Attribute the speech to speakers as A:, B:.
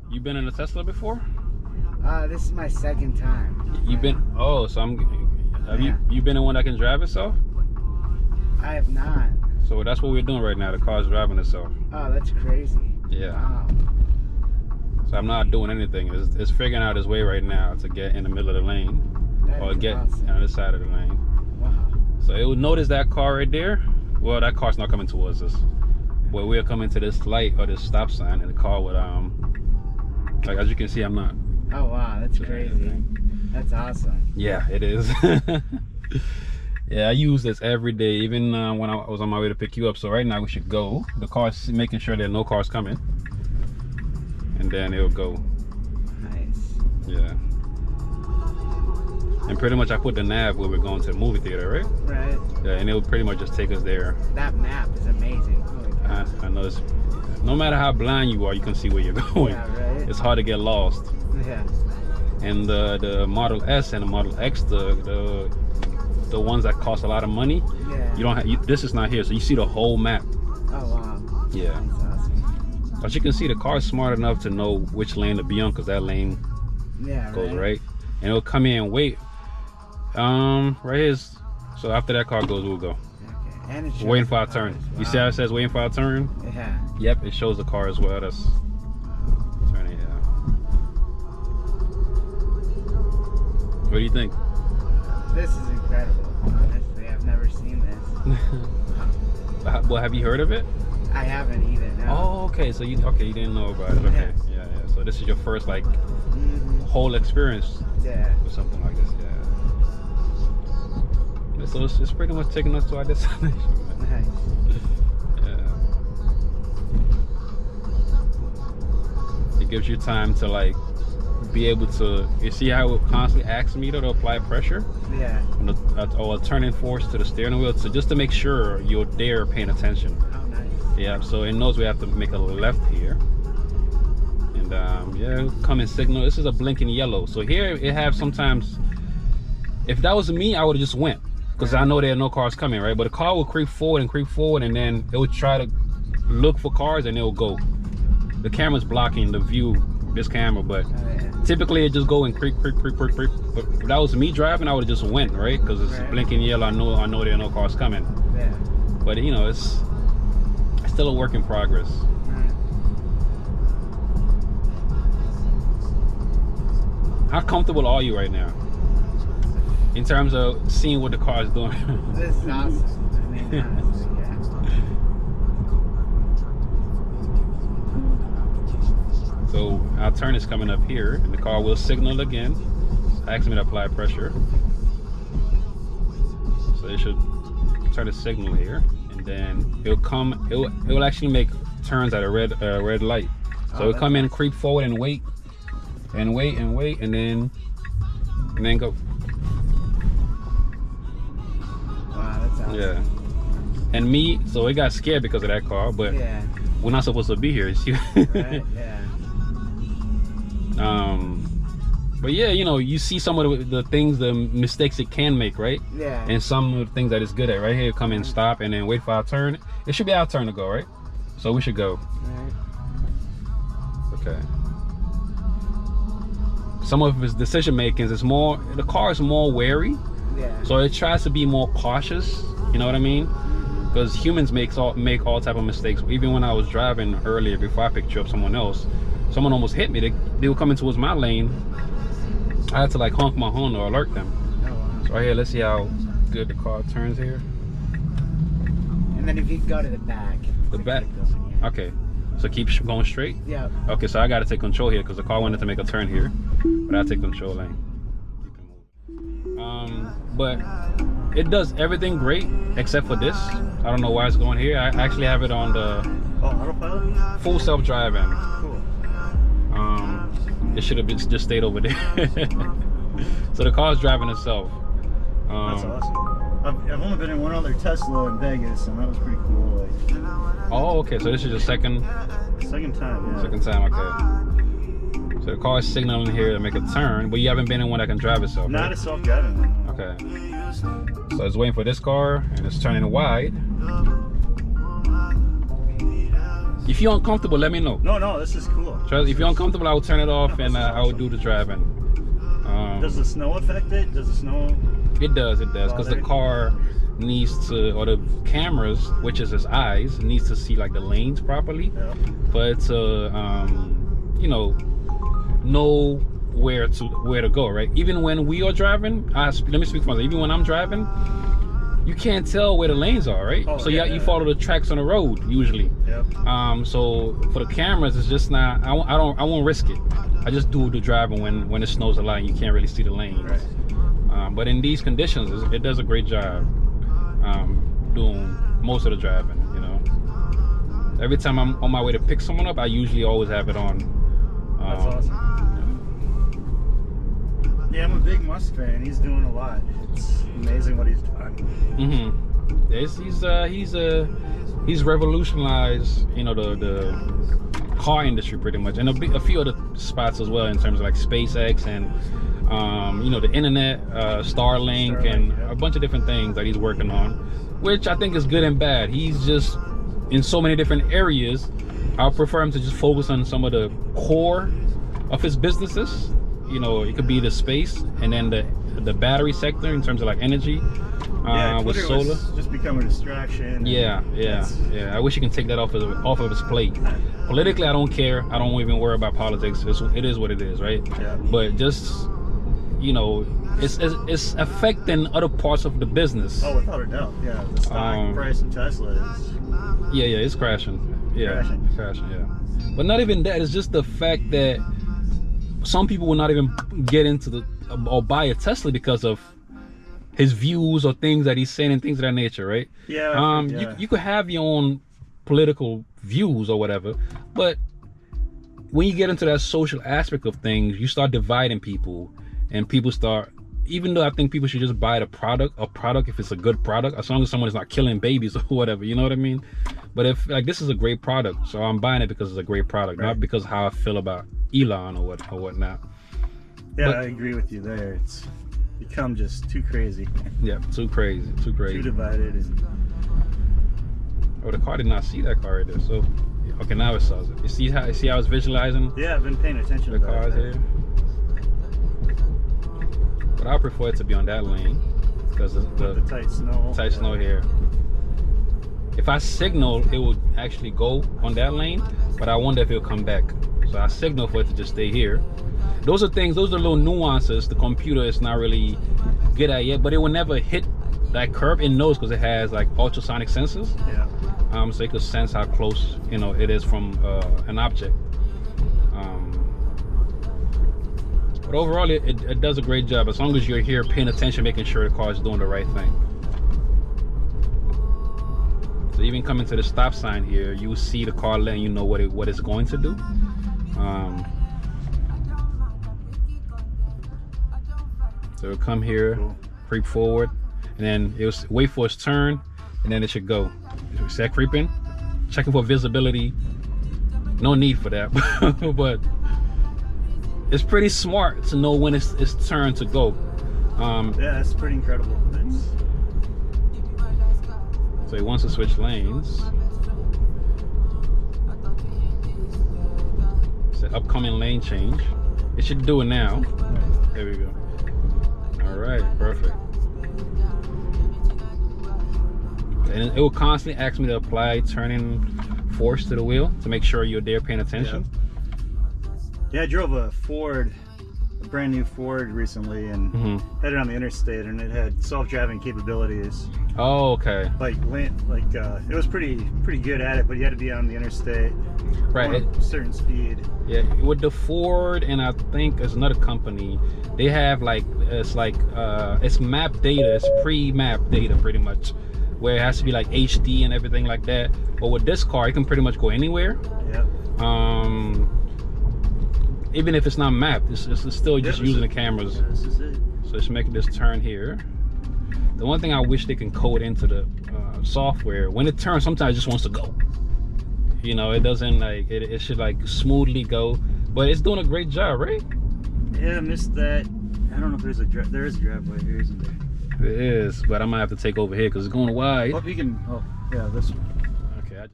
A: You been in a Tesla before?
B: This is my second time.
A: You been? Oh, so have you been in one that can drive itself?
B: I have not.
A: So that's what we're doing right now. The car's driving itself.
B: Oh, that's crazy.
A: Yeah.
B: Wow.
A: So I'm not doing anything. It's figuring out its way right now to get in the middle of the lane, or get
B: awesome.
A: on the side of the lane.
B: Wow.
A: So it would notice that car right there. Well, that car's not coming towards us. But we're coming to this light or this stop sign, and the car would like, as you can see, I'm not.
B: Oh wow, that's crazy. That's awesome.
A: Yeah, it is. Yeah, I use this every day, even when I was on my way to pick you up. So right now we should go. The car's making sure there are no cars coming, and then it'll go.
B: Nice.
A: Yeah. And pretty much I put the nav where we're going to the movie theater, right?
B: Right.
A: Yeah, and it'll pretty much just take us there.
B: That map is amazing. Holy cow.
A: I know it's, no matter how blind you are, you can see where you're going.
B: Yeah, right.
A: It's hard to get lost.
B: Yeah.
A: And the Model S and the Model X, the ones that cost a lot of money,
B: Yeah.
A: you don't have. This is not here, so you see the whole map.
B: Oh wow.
A: Yeah.
B: That's awesome.
A: But you can see the car is smart enough to know which lane to be on, because that lane goes right, and it'll come in and wait. Right here's. So after that car goes, we'll go.
B: Okay. And it's
A: Waiting for our turn. Wow. You see how it says waiting for our turn?
B: Yeah.
A: Yep, it shows the car as well. That's turning. Yeah. What do you think?
B: This is incredible. Honestly, I've never seen this.
A: Well, have you heard of it?
B: I haven't either. No.
A: Oh, okay. So you didn't know about it. Okay. Yeah. So this is your first like whole experience with something like this. Yeah. So it's pretty much taking us to our destination.
B: Nice.
A: Yeah. It gives you time to like be able to. You see how it constantly asks me to apply pressure?
B: Yeah.
A: Or a turning force to the steering wheel, so just to make sure you're there paying attention.
B: Oh, nice.
A: Yeah, so it knows we have to make a left here, and yeah, come and signal. This is a blinking yellow, so here it have sometimes. If that was me, I would have just went, because I know there are no cars coming, right? But the car will creep forward, and then it would try to look for cars, and it will go. The camera's blocking the view, this camera, but typically it just go and creep. But if that was me driving, I would have just went, right? Because it's blinking yellow. I know there are no cars coming.
B: Yeah.
A: But you know, it's still a work in progress. How comfortable are you right now in terms of seeing what the car is doing?
B: This is awesome. I mean, honestly, yeah.
A: So our turn is coming up here, and the car will signal again, asking me to apply pressure. So it should turn the signal here, and then it'll come. It will actually make turns at a red light. So it'll come in, creep forward, and wait, and wait, and wait, and then go.
B: Wow, that's awesome.
A: Yeah. And me, so it got scared because of that car, but we're not supposed to be here.
B: Right, yeah.
A: But yeah, you know, you see some of the things, the mistakes it can make, right?
B: Yeah.
A: And some of the things that it's good at. Right here, come in, stop, and then wait for our turn. It should be our turn to go, right? So we should go.
B: Right.
A: Okay. Some of his decision makings is more, the car is more wary.
B: Yeah.
A: So it tries to be more cautious. You know what I mean? Because humans make all type of mistakes. Even when I was driving earlier, before I picked you up someone else, someone almost hit me. They were coming towards my lane. I had to like honk my horn or alert them.
B: Oh, wow.
A: So right here, let's see how good the car turns here.
B: And then if you go to the back.
A: The back. Okay. So keep going straight.
B: Yeah.
A: Okay. So I got to take control here because the car wanted to make a turn here, but I take control lane. Keep it moving. But it does everything great except for this. I don't know why it's going here. I actually have it on the
B: autopilot?
A: Full self-driving.
B: Cool.
A: It should have just stayed over there. So the car's driving itself.
C: That's awesome. I've only been in one other Tesla in Vegas, and that was pretty cool. Like,
A: oh, okay. So this is your second
C: time, yeah.
A: Second time, okay. So the car is signaling here to make a turn, but you haven't been in one that can drive itself.
C: Not
A: right?
C: a self-driving one.
A: Okay. So it's waiting for this car, and it's turning wide. If you're uncomfortable, let me know.
C: No, this is cool.
A: Trust, if you're uncomfortable, I will turn it off and I will do the driving.
C: Does the snow affect it? Does the snow?
A: It does, because the car needs to, or the cameras, which is its eyes, needs to see like the lanes properly, for it to, you know where to go, right? Even when we are driving, let me speak for myself. Even when I'm driving, you can't tell where the lanes are, right? So you follow the tracks on the road usually. So for the cameras, it's just not. I won't risk it. I just do the driving when it snows a lot and you can't really see the lanes. But in these conditions, it does a great job doing most of the driving. You know, every time I'm on my way to pick someone up, I usually always have it on.
C: That's awesome. Yeah, I'm a big Musk fan. He's doing a lot. It's amazing what he's done. He's revolutionized, you know, the car industry pretty much, and a few other spots as well in terms of like SpaceX and you know, the internet, Starlink, and a bunch of different things that he's working on, which I think is good and bad. He's just in so many different areas. I prefer him to just focus on some of the core of his businesses. You know, it could be the space and then the battery sector in terms of like energy, with solar. Just become a distraction.
A: Yeah. I wish he can take that off of his plate. Politically, I don't care. I don't even worry about politics. It is what it is, right? But just, you know, it's affecting other parts of the business.
C: Oh, without a doubt. Yeah, the stock price of Tesla is.
A: Yeah, it's crashing. Crashing. Yeah. But not even that. It's just the fact that some people will not even get into or buy a Tesla because of his views or things that he's saying and things of that nature, right? You could have your own political views or whatever, but when you get into that social aspect of things, you start dividing people, and people start, even though I think people should just buy a product if it's a good product, as long as someone is not killing babies or whatever, you know what I mean? But if like this is a great product, so I'm buying it because it's a great product, not because of how I feel about Elon or whatnot.
C: Yeah, I agree with you there. It's become just too crazy.
A: Yeah, too crazy. Too
C: divided.
A: Oh, the car did not see that car right there. So, okay, now it saws it. You see how it's visualizing?
C: Yeah, I've been paying attention
A: to the cars here. But I prefer it to be on that lane because the
C: tight snow
A: here. If I signal, it will actually go on that lane, but I wonder if it'll come back. So I signal for it to just stay here. Those are little nuances the computer is not really good at yet, but it will never hit that curve. It knows because it has like ultrasonic sensors. So it could sense how close, you know, it is from an object. But overall, it does a great job as long as you're here paying attention, making sure the car is doing the right thing. So even coming to the stop sign here, you see the car letting you know what it's going to do. So it'll come here, creep forward, and then it'll wait for its turn, and then it should go. See that creeping? Checking for visibility. No need for that, but it's pretty smart to know when it's turn to go.
C: Yeah, that's pretty incredible.
A: So he wants to switch lanes. It's an upcoming lane change. It should do it now. There we go. All right, perfect. And it will constantly ask me to apply turning force to the wheel to make sure you're there paying attention.
C: Yeah, I drove a brand new Ford recently and headed on the interstate, and it had self-driving capabilities.
A: Oh, okay.
C: It was pretty good at it, but you had to be on the interstate,
A: right,
C: at a certain speed.
A: Yeah, with the Ford, and I think there's another company, they have it's map data, it's pre-map data pretty much, where it has to be like HD and everything like that. But with this car, it can pretty much go anywhere. Even if it's not mapped, it's still just using the cameras.
C: This is it.
A: So it's making this turn here. The one thing I wish they can code into the software, when it turns, sometimes it just wants to go. You know, it doesn't like it should like smoothly go, but it's doing a great job, right?
C: Yeah, I missed that. I don't know if there is a driveway here, isn't there?
A: There is, but I might have to take over here because it's going wide.
C: Oh, you can. Oh, yeah, this one.